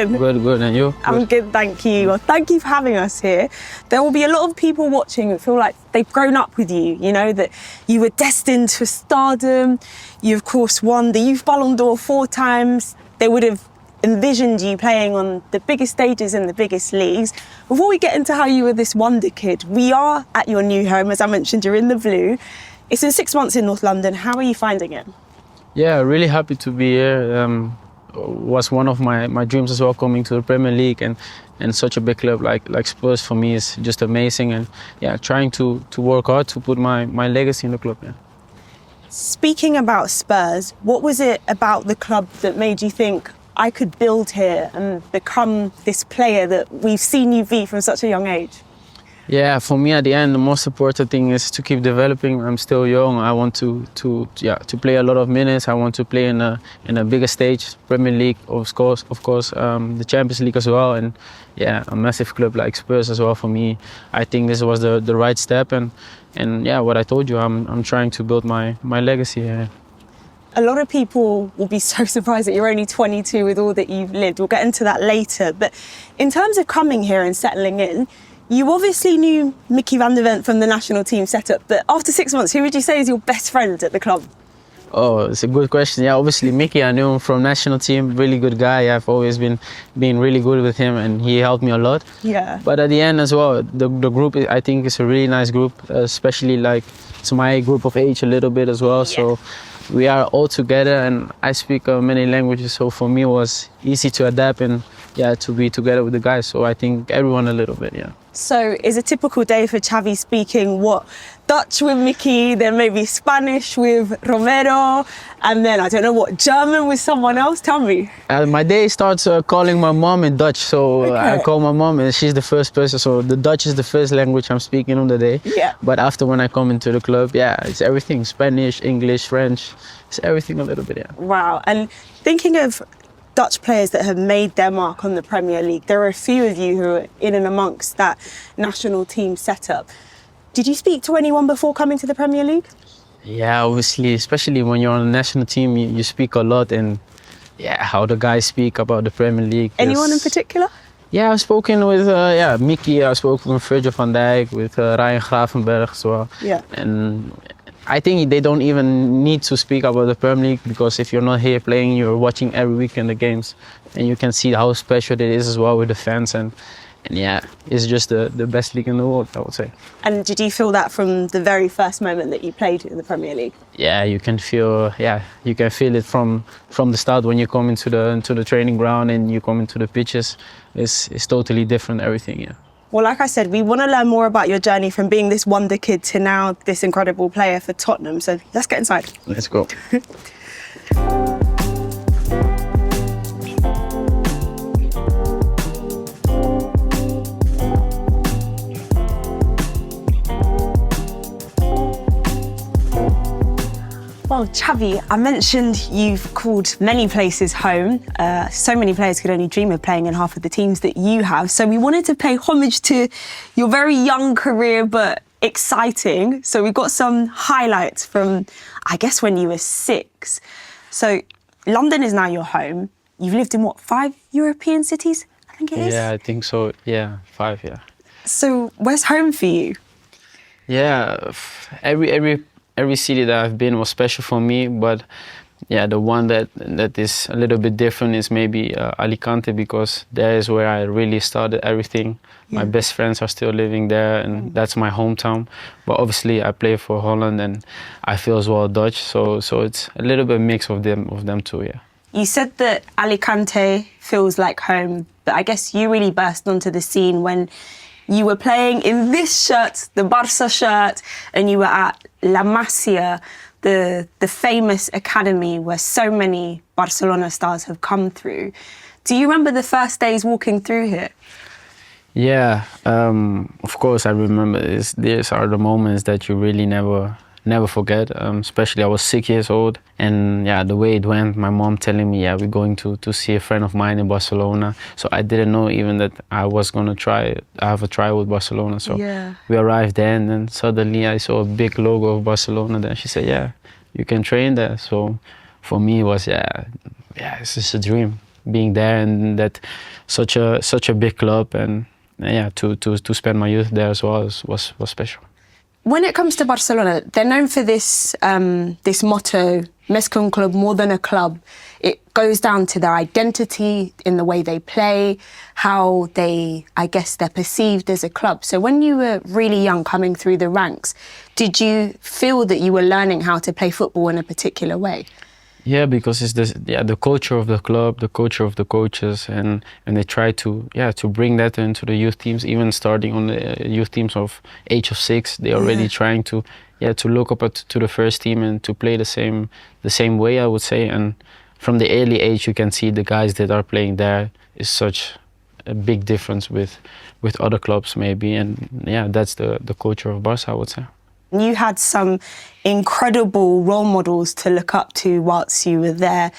Good, good. And you? I'm good, thank you. Well, thank you for having us here. There will be a lot of people watching who feel like they've grown up with you, you know, that you were destined for stardom. You, of course, won the Youth Ballon d'Or 4 times. They would have envisioned you playing on the biggest stages in the biggest leagues. Before we get into how you were this wonder kid, we are at your new home. As I mentioned, you're in the blue. It's been 6 months in North London. How are you finding it? Yeah, really happy to be here. Was one of my dreams as well, coming to the Premier League, and such a big club like Spurs for me is just amazing. And yeah, trying to work hard to put my legacy in the club. Yeah. Speaking about Spurs, what was it about the club that made you think, I could build here and become this player that we've seen you be from such a young age? Yeah, for me at the end, the most important thing is to keep developing. I'm still young. I want to play a lot of minutes. I want to play in a bigger stage, Premier League, of course, the Champions League as well, and yeah, a massive club like Spurs as well. For me, I think this was the right step, and yeah, what I told you, I'm trying to build my legacy here. A lot of people will be so surprised that you're only 22 with all that you've lived. We'll get into that later. But in terms of coming here and settling in, you obviously knew Mickey van der Ven from the national team setup, but after 6 months, who would you say is your best friend at the club? Oh, it's a good question. Yeah, obviously Mickey, I knew him from national team, really good guy. I've always been really good with him, and he helped me a lot. Yeah. But at the end as well, the group, I think, is a really nice group, especially like it's my group of age a little bit as well. Yeah. So we are all together, and I speak many languages, so for me it was easy to adapt and yeah, to be together with the guys. So I think everyone a little bit, yeah. So is a typical day for Xavi speaking what? Dutch with Mickey, then maybe Spanish with Romero, and then I don't know what, German with someone else? Tell me. My day starts calling my mom in Dutch, so Okay. I call my mom and she's the first person, so the Dutch is the first language I'm speaking on the day. Yeah. But after when I come into the club, yeah, it's everything, Spanish, English, French, it's everything a little bit, yeah. Wow, and thinking of Dutch players that have made their mark on the Premier League, there are a few of you who are in and amongst that national team setup. Did you speak to anyone before coming to the Premier League? Yeah, obviously, especially when you're on the national team, you speak a lot, and yeah, how the guys speak about the Premier League. Anyone in particular? Yeah, I've spoken with Mickey, I've spoken with Virgil van Dijk, with Ryan Gravenberch as well. Yeah. And I think they don't even need to speak about the Premier League, because if you're not here playing, you're watching every weekend the games, and you can see how special it is as well with the fans, and yeah, it's just the best league in the world, I would say. And did you feel that from the very first moment that you played in the Premier League? Yeah, you can feel it from the start when you come into the training ground and you come into the pitches. It's totally different, everything, yeah. Well, like I said, we want to learn more about your journey from being this wonder kid to now this incredible player for Tottenham. So let's get inside. Let's go. Well, Xavi, I mentioned you've called many places home. So many players could only dream of playing in half of the teams that you have. So we wanted to pay homage to your very young career, but exciting. So we've got some highlights from, I guess, when you were 6. So London is now your home. You've lived in, what, 5 European cities, I think it is? Yeah, I think so. Yeah, 5, yeah. So where's home for you? Yeah, every city that I've been was special for me, but yeah, the one that is a little bit different is maybe Alicante, because there is where I really started everything. Yeah. My best friends are still living there, and that's my hometown. But obviously I play for Holland, and I feel as well Dutch, so it's a little bit mix of them too, yeah. You said that Alicante feels like home, but I guess you really burst onto the scene when you were playing in this shirt, the Barça shirt, and you were at La Masia, the famous academy where so many Barcelona stars have come through. Do you remember the first days walking through here? Yeah, of course I remember. These are the moments that you really never forget. Especially I was 6 years old, and yeah, the way it went, my mom telling me, yeah, we're going to see a friend of mine in Barcelona. So I didn't know even that I was gonna have a trial with Barcelona. So yeah, we arrived there, and then suddenly I saw a big logo of Barcelona there. She said, yeah, you can train there. So for me it was, yeah, it's just a dream. being there, and that such a big club, and yeah, to spend my youth there as well was special. When it comes to Barcelona, they're known for this this motto, "Més que un club," more than a club. It goes down to their identity in the way they play, how they're perceived as a club. So when you were really young, coming through the ranks, did you feel that you were learning how to play football in a particular way? Yeah, because it's the culture of the club, the culture of the coaches, and they try to bring that into the youth teams. Even starting on the youth teams of age of 6, they're already trying to look up to the first team and to play the same way, I would say. And from the early age, you can see the guys that are playing there is such a big difference with other clubs maybe. And yeah, that's the culture of Barca, I would say. You had some incredible role models to look up to whilst you were there.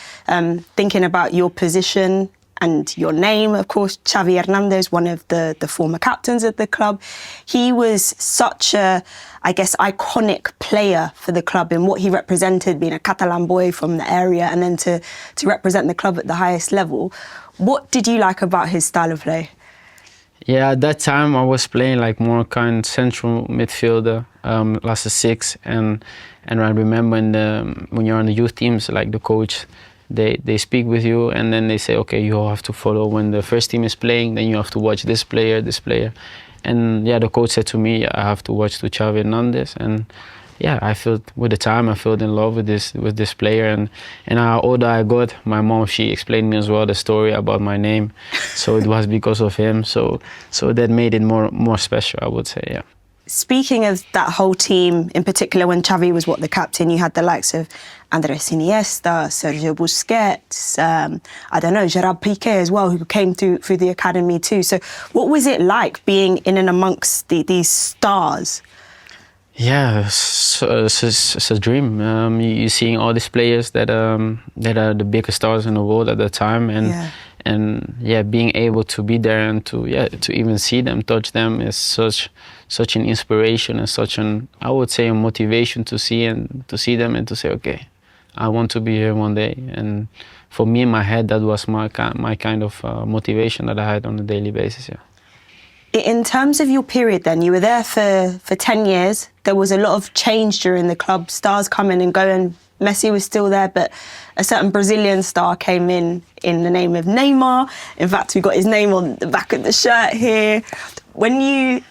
Thinking about your position and your name, of course, Xavi Hernandez, one of the former captains of the club. He was such a, I guess, iconic player for the club in what he represented, being a Catalan boy from the area and then to represent the club at the highest level. What did you like about his style of play? Yeah, at that time I was playing like more kind central midfielder, last a 6, and I remember when you're on the youth teams, like the coach, they speak with you and then they say, okay, you have to follow when the first team is playing, then you have to watch this player, and yeah, the coach said to me, I have to watch to Xavi Hernandez, and yeah, I felt with the time I fell in love with this player, and how older I got, my mom, she explained me as well the story about my name, so it was because of him, so that made it more special, I would say, yeah. Speaking of that whole team, in particular when Xavi was the captain, you had the likes of Andres Iniesta, Sergio Busquets, I don't know, Gerard Piqué as well, who came through the academy too. So what was it like being in and amongst these stars? Yeah, it's a dream. You're seeing all these players that are the biggest stars in the world at the time, and being able to be there and to even see them, touch them is such an inspiration and such an, I would say, a motivation to see them and to say, okay, I want to be here one day. And for me in my head, that was my kind of motivation that I had on a daily basis. Yeah. In terms of your period then, you were there for 10 years. There was a lot of change during the club, stars coming and going. Messi was still there, but a certain Brazilian star came in the name of Neymar. In fact, we got his name on the back of the shirt here. When you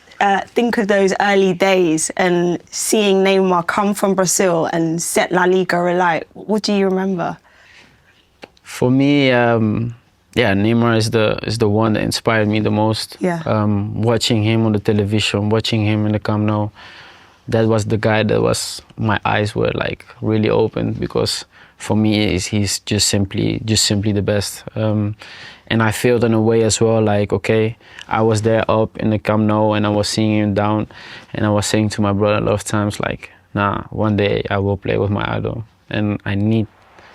think of those early days and seeing Neymar come from Brazil and set La Liga alight, what do you remember? For me, Neymar is the one that inspired me the most. Yeah. Watching him on the television, watching him in the Camp Nou, that was the guy that was, my eyes were like really open, because for me he's just simply the best. And I felt in a way as well, like, okay, I was there up in the Camp Nou and I was seeing him down, and I was saying to my brother a lot of times, like, nah, one day I will play with my idol and I need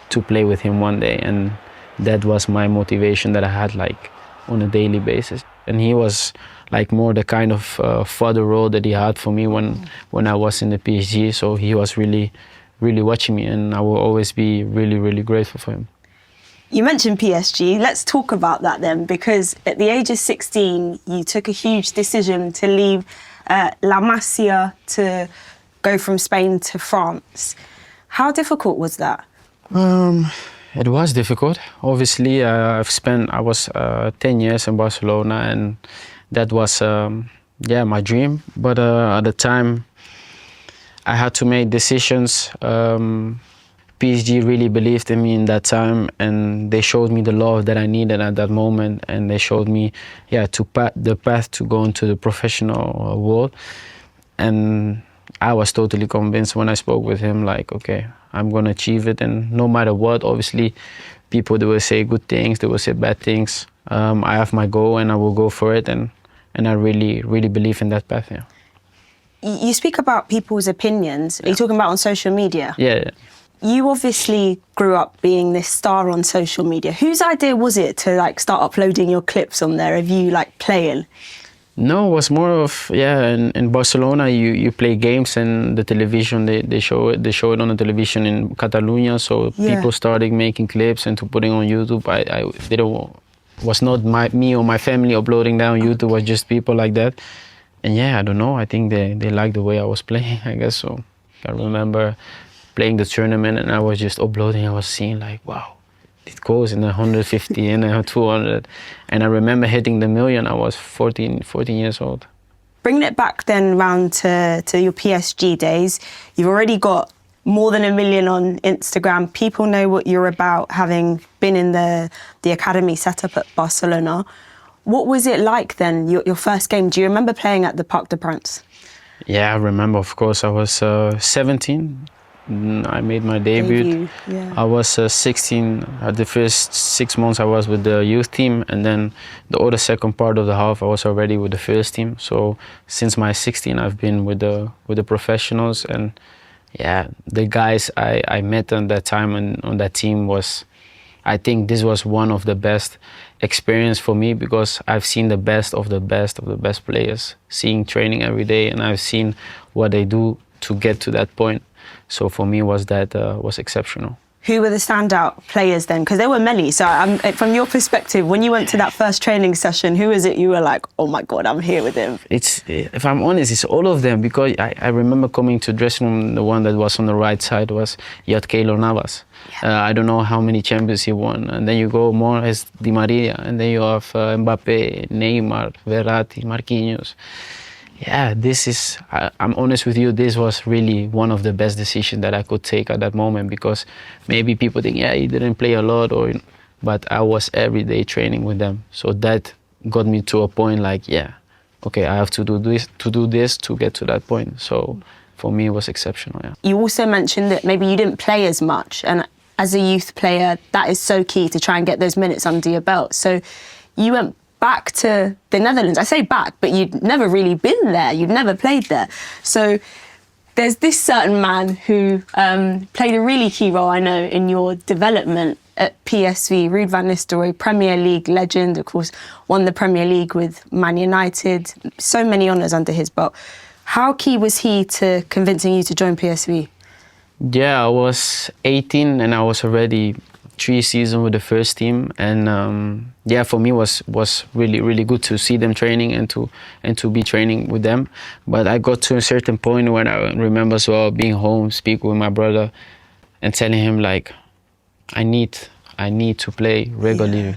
to play with him one day. And that was my motivation that I had, like, on a daily basis. And he was like more the kind of father role that he had for me when I was in the PSG. So he was really watching me, and I will always be really grateful for him. You mentioned PSG. Let's talk about that then, because at the age of 16, you took a huge decision to leave La Masia to go from Spain to France. How difficult was that? It was difficult. Obviously, I was 10 years in Barcelona, and that was my dream. But at the time, I had to make decisions. PSG really believed in me in that time, and they showed me the love that I needed at that moment, and they showed me the path to go into the professional world. And I was totally convinced when I spoke with him, like, okay, I'm going to achieve it, and no matter what, obviously, people, they will say good things, they will say bad things. I have my goal and I will go for it, and I really believe in that path, yeah. You speak about people's opinions. Are you talking about on social media? Yeah. You obviously grew up being this star on social media. Whose idea was it to, like, start uploading your clips on there of you, like, playing? No, it was more of in Barcelona you play games and the television they show it on the television in Catalonia, so Yeah. people started making clips and to putting on YouTube. I didn't was not me or my family uploading down YouTube, was just people like that. And yeah, I don't know, I think they liked the way I was playing, I guess so. I remember playing the tournament and I was just uploading, I was seeing like, wow, it goes in 150 and 200. And I remember hitting the million. I was 14 years old. Bringing it back then round to your PSG days, you've already got more than 1 million on Instagram. People know what you're about, having been in the academy set up at Barcelona. What was it like then, your first game? Do you remember playing at the Parc des Princes? Yeah, I remember, of course. I was 17. I made my debut. Yeah. I was 16. The first 6 months I was with the youth team, and then the other second part of the half I was already with the first team. So since my 16, I've been with the professionals, and yeah, the guys I met on that time and on that team was, I think this was one of the best experience for me, because I've seen the best of the best of the best players, seeing training every day, and I've seen what they do to get to that point. So for me was exceptional. Who were the standout players then? Because there were many. So from your perspective, when you went to that first training session, who is it you were like, oh my God, I'm here with him? If I'm honest, it's all of them, because I remember coming to dressing room, the one that was on the right side was Keylor Navas. Yeah. I don't know how many champions he won. And then you go more as Di Maria, and then you have Mbappe, Neymar, Verratti, Marquinhos. Yeah, I'm honest with you, this was really one of the best decisions that I could take at that moment, because maybe people think, yeah, he didn't play a lot, but I was every day training with them. So that got me to a point like, yeah, okay, I have to do this to get to that point. So for me, it was exceptional, yeah. You also mentioned that maybe you didn't play as much, and as a youth player, that is so key to try and get those minutes under your belt. So you went back to the Netherlands. I say back, but you'd never really been there. You'd never played there. So there's this certain man who played a really key role, I know, in your development at PSV, Ruud van Nistelrooy, Premier League legend, of course, won the Premier League with Man United, so many honours under his belt. How key was he to convincing you to join PSV? Yeah, I was 18 and I was already 3 seasons with the first team, and yeah, for me was really, really good to see them training and to be training with them. But I got to a certain point when I remember as well being home, speak with my brother and telling him like, I need to play regularly. Yeah.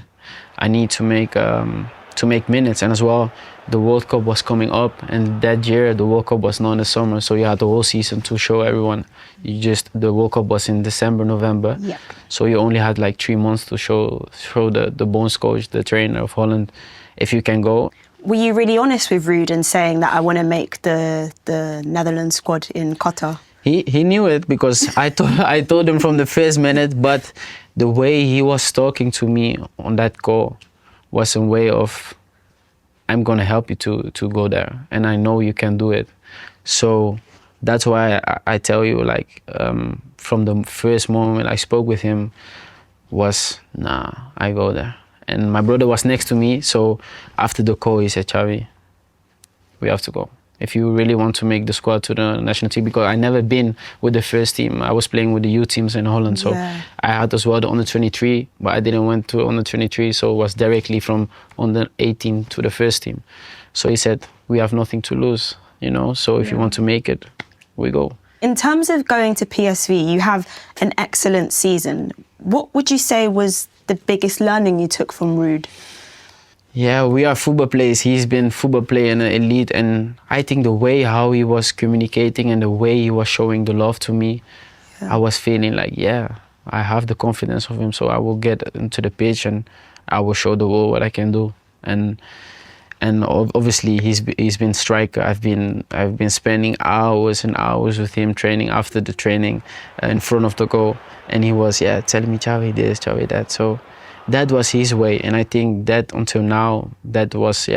I need to make minutes. And as well, the World Cup was coming up, and that year the World Cup was not in the summer, so you had the whole season to show everyone. The World Cup was in December, November. Yep. So you only had like 3 months to show the bonds coach, the trainer of Holland, if you can go. Were you really honest with Ruud in saying that I want to make the Netherlands squad in Qatar? He knew it, because I told him from the first minute, but the way he was talking to me on that call was a way of, I'm going to help you to go there, and I know you can do it. So that's why I tell you, like, from the first moment I spoke with him was, nah, I go there. And my brother was next to me, so after the call he said, Xavi, we have to go. If you really want to make the squad to the national team, because I never been with the first team. I was playing with the youth teams in Holland, so yeah. I had as well the under 23, but I didn't went to under 23, so it was directly from under 18 to the first team. So he said, we have nothing to lose, you know, so if you want to make it, we go. In terms of going to PSV, you have an excellent season. What would you say was the biggest learning you took from Ruud? Yeah, we are football players. He's been football player and an elite, and I think the way how he was communicating and the way he was showing the love to me, yeah. I was feeling like, yeah, I have the confidence of him, so I will get into the pitch and I will show the world what I can do. And obviously he's been striker. I've been spending hours and hours with him training after the training in front of the goal, and he was telling me, Xavi this, Xavi that. So that was his way, and I think that until now, that was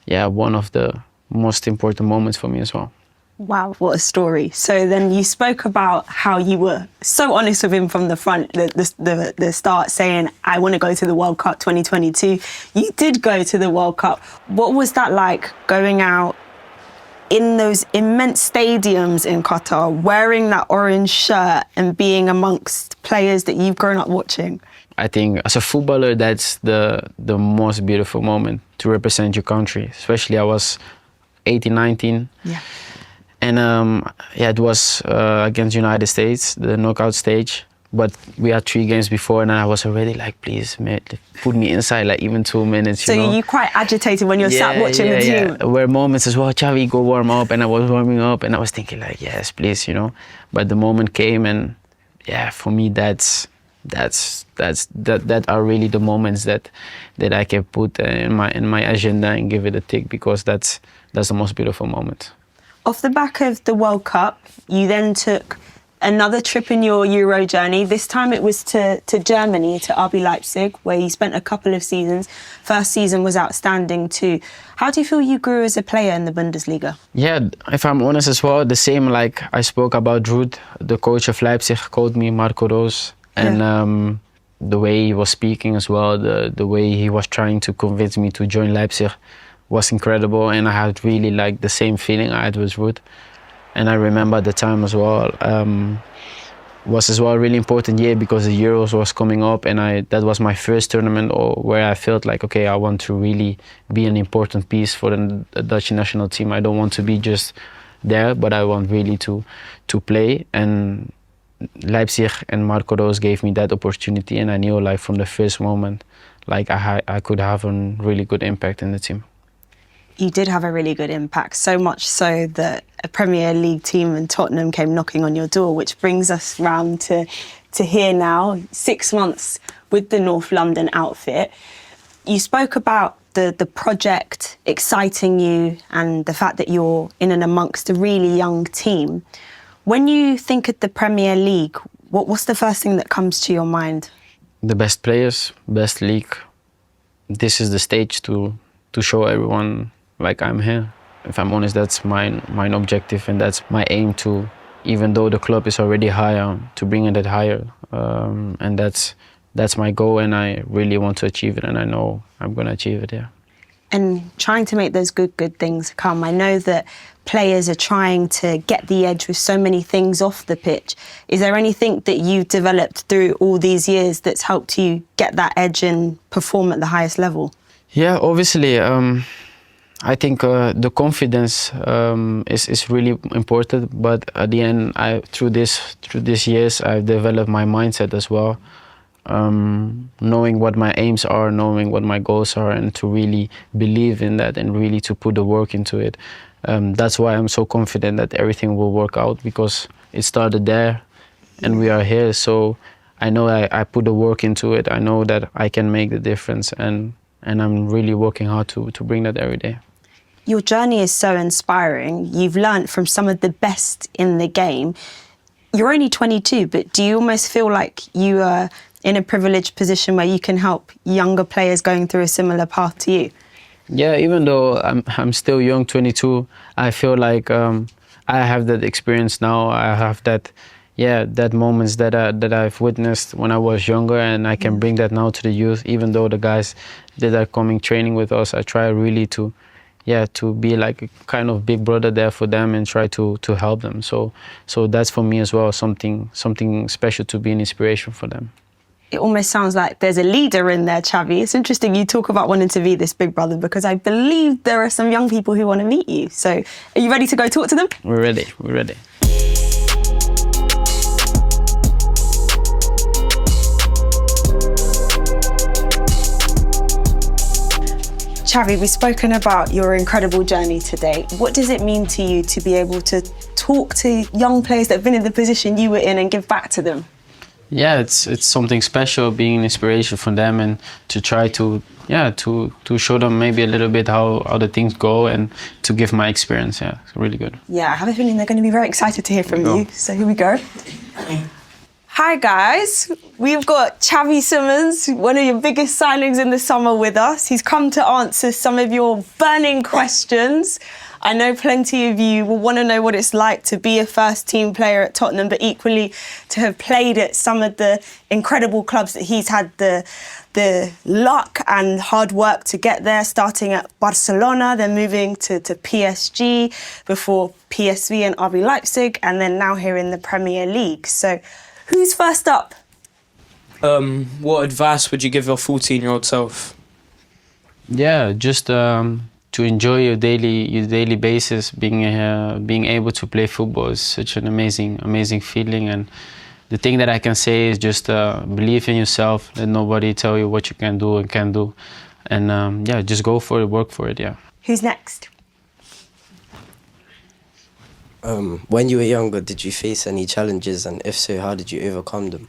one of the most important moments for me as well. Wow, what a story. So then you spoke about how you were so honest with him from the front, the start, saying, I want to go to the World Cup 2022. You did go to the World Cup. What was that like, going out in those immense stadiums in Qatar, wearing that orange shirt and being amongst players that you've grown up watching? I think as a footballer, that's the most beautiful moment to represent your country. Especially I was 18, 19. Yeah. And yeah, it was against United States, the knockout stage. But we had 3 games before, and I was already like, please, mate, put me inside, like even 2 minutes. So you're quite agitated when you're sat watching the team. Yeah. There were moments as well, Xavi, go warm up, and I was warming up, and I was thinking like, yes, please, But the moment came, and yeah, for me, that are really the moments that I can put in my agenda and give it a tick, because that's the most beautiful moment. Off the back of the World Cup, you then took another trip in your Euro journey. This time it was to Germany, to RB Leipzig, where you spent a couple of seasons. First season was outstanding too. How do you feel you grew as a player in the Bundesliga? Yeah, if I'm honest as well, the same like I spoke about Ruud, the coach of Leipzig called me Marco Rose. And the way he was speaking as well, the way he was trying to convince me to join Leipzig was incredible. And I had really like the same feeling I had with Ruud. And I remember at the time as well, was as well a really important year because the Euros was coming up, and that was my first tournament where I felt like, okay, I want to really be an important piece for the Dutch national team. I don't want to be just there, but I want really to play. And Leipzig and Marco Rose gave me that opportunity, and I knew like from the first moment, like I could have a really good impact in the team. You did have a really good impact, so much so that a Premier League team in Tottenham came knocking on your door, which brings us round to here now, 6 months with the North London outfit. You spoke about the project exciting you and the fact that you're in and amongst a really young team. When you think of the Premier League, what's the first thing that comes to your mind? The best players, best league. This is the stage to show everyone like I'm here. If I'm honest, that's my objective, and that's my aim to, even though the club is already higher, to bring it higher. And that's my goal, and I really want to achieve it, and I know I'm going to achieve it, yeah. And trying to make those good things come. I know that players are trying to get the edge with so many things off the pitch. Is there anything that you've developed through all these years that's helped you get that edge and perform at the highest level? Yeah, obviously. I think the confidence is really important, but at the end, through these years, I've developed my mindset as well. Knowing what my aims are, knowing what my goals are, and to really believe in that and really to put the work into it. That's why I'm so confident that everything will work out, because it started there and we are here. So I know I put the work into it. I know that I can make the difference, and I'm really working hard to bring that every day. Your journey is so inspiring. You've learned from some of the best in the game. You're only 22, but do you almost feel like you are in a privileged position where you can help younger players going through a similar path to you? Yeah, even though I'm still young, 22, I feel like I have that experience now. I have that moments that I've witnessed when I was younger, and I can bring that now to the youth. Even though the guys that are coming training with us, I try really to be like a kind of big brother there for them and try to help them. So that's for me as well something special, to be an inspiration for them. It almost sounds like there's a leader in there, Xavi. It's interesting you talk about wanting to be this big brother, because I believe there are some young people who want to meet you. So are you ready to go talk to them? We're ready. Xavi, we've spoken about your incredible journey today. What does it mean to you to be able to talk to young players that have been in the position you were in and give back to them? Yeah, it's something special, being an inspiration for them, and to try to show them maybe a little bit how the things go, and to give my experience. Yeah, it's really good. Yeah, I have a feeling they're going to be very excited to hear from you. So here we go. Hi guys, we've got Xavi Simons, one of your biggest signings in the summer, with us. He's come to answer some of your burning questions. I know plenty of you will want to know what it's like to be a first team player at Tottenham, but equally to have played at some of the incredible clubs that he's had the luck and hard work to get there, starting at Barcelona, then moving to PSG, before PSV and RB Leipzig, and then now here in the Premier League. So who's first up? What advice would you give your 14-year-old self? Yeah, just to enjoy your daily basis. Being able to play football is such an amazing feeling, and the thing that I can say is just believe in yourself. Let nobody tell you what you can do and can't do, and yeah, just go for it, work for it. Yeah. Who's next? When you were younger, did you face any challenges, and if so, how did you overcome them?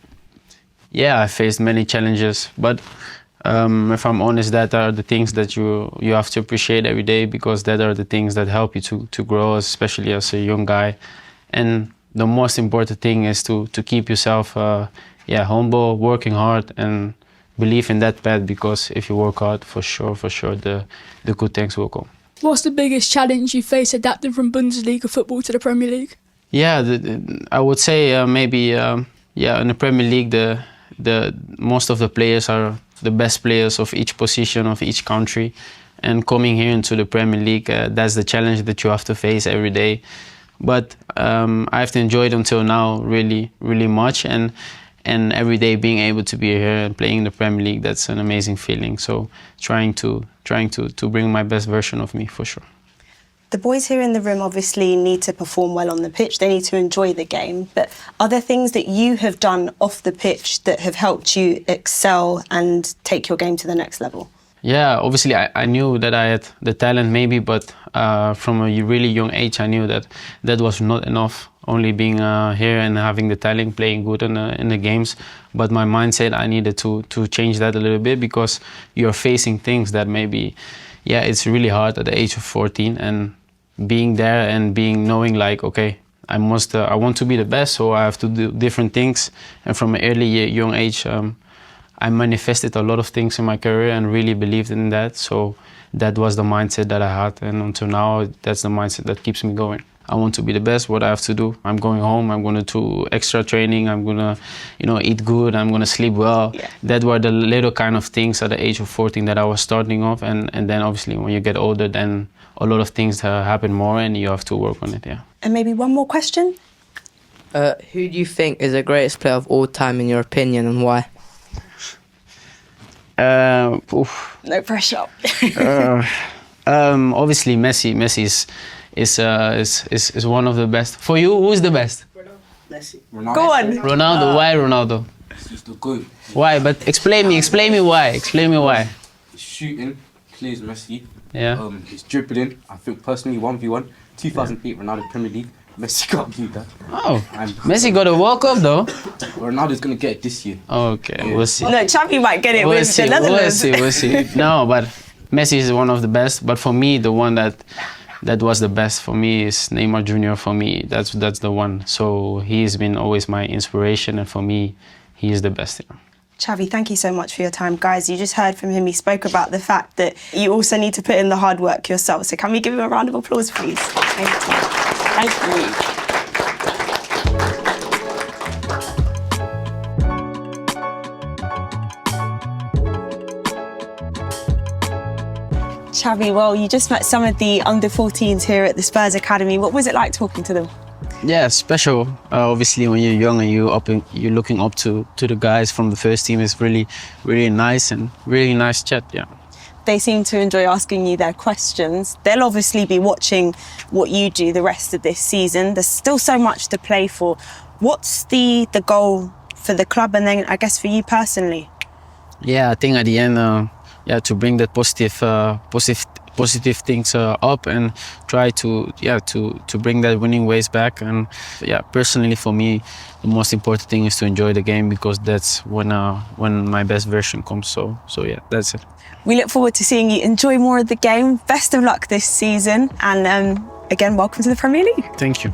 Yeah, I faced many challenges, but if I'm honest, that are the things that you have to appreciate every day, because that are the things that help you to grow, especially as a young guy. And the most important thing is to keep yourself humble, working hard, and believe in that path, because if you work hard, for sure the good things will come. What's the biggest challenge you face adapting from Bundesliga football to the Premier League? Yeah, I would say maybe in the Premier League, the most of the players are the best players of each position of each country, and coming here into the Premier League, that's the challenge that you have to face every day. But I've enjoyed until now really much, and every day being able to be here and playing in the Premier League, that's an amazing feeling. So trying to bring my best version of me, for sure. The boys here in the room obviously need to perform well on the pitch. They need to enjoy the game. But are there things that you have done off the pitch that have helped you excel and take your game to the next level? Yeah, obviously I knew that I had the talent maybe, but from a really young age I knew that was not enough. Only being here and having the talent, playing good in the games. But my mindset, I needed to change that a little bit, because you're facing things that maybe, it's really hard at the age of 14, and being there and knowing like, okay, I want to be the best, so I have to do different things. And from an young age, I manifested a lot of things in my career and really believed in that. So that was the mindset that I had, and until now, that's the mindset that keeps me going. I want to be the best. What I have to do, I'm going home, I'm going to do extra training, I'm going to eat good, I'm going to sleep well. Yeah. That were the little kind of things at the age of 14 that I was starting off, and then obviously when you get older, then a lot of things happen more and you have to work on it. Yeah. And maybe one more question. Who do you think is the greatest player of all time in your opinion, and why? No pressure. Obviously Messi. Messi is one of the best. For you, who is the best? Messi. Ronaldo. Go on. Ronaldo. Why Ronaldo? It's just the good. Why? But explain me why. Explain me why. His shooting, plays Messi. Yeah. His dribbling. I think personally 1v1, 2008 Ronaldo Premier League. Messi can't beat that. Oh. Messi got a World Cup though. Ronaldo's gonna get it this year. Okay, yeah. We'll see. No, Xavi might get it with the Netherlands. We'll see. No, but Messi is one of the best. But for me, the one that was the best for me is Neymar Jr. For me, that's the one. So he's been always my inspiration, and for me, he is the best. Yeah. Xavi, thank you so much for your time. Guys, you just heard from him. He spoke about the fact that you also need to put in the hard work yourself. So can we give him a round of applause, please? Thank you. Thank you. Xavi, well, you just met some of the under-14s here at the Spurs Academy. What was it like talking to them? Yeah, special. Obviously, when you're young and you're looking up to the guys from the first team, it's really nice and really nice chat. Yeah. They seem to enjoy asking you their questions. They'll obviously be watching what you do the rest of this season. There's still so much to play for. What's the goal for the club, and then I guess for you personally? Yeah, I think at the end, to bring that positive things up and try to bring that winning ways back. And personally for me, the most important thing is to enjoy the game, because that's when my best version comes. So that's it. We look forward to seeing you enjoy more of the game. Best of luck this season, and again, welcome to the Premier League. Thank you.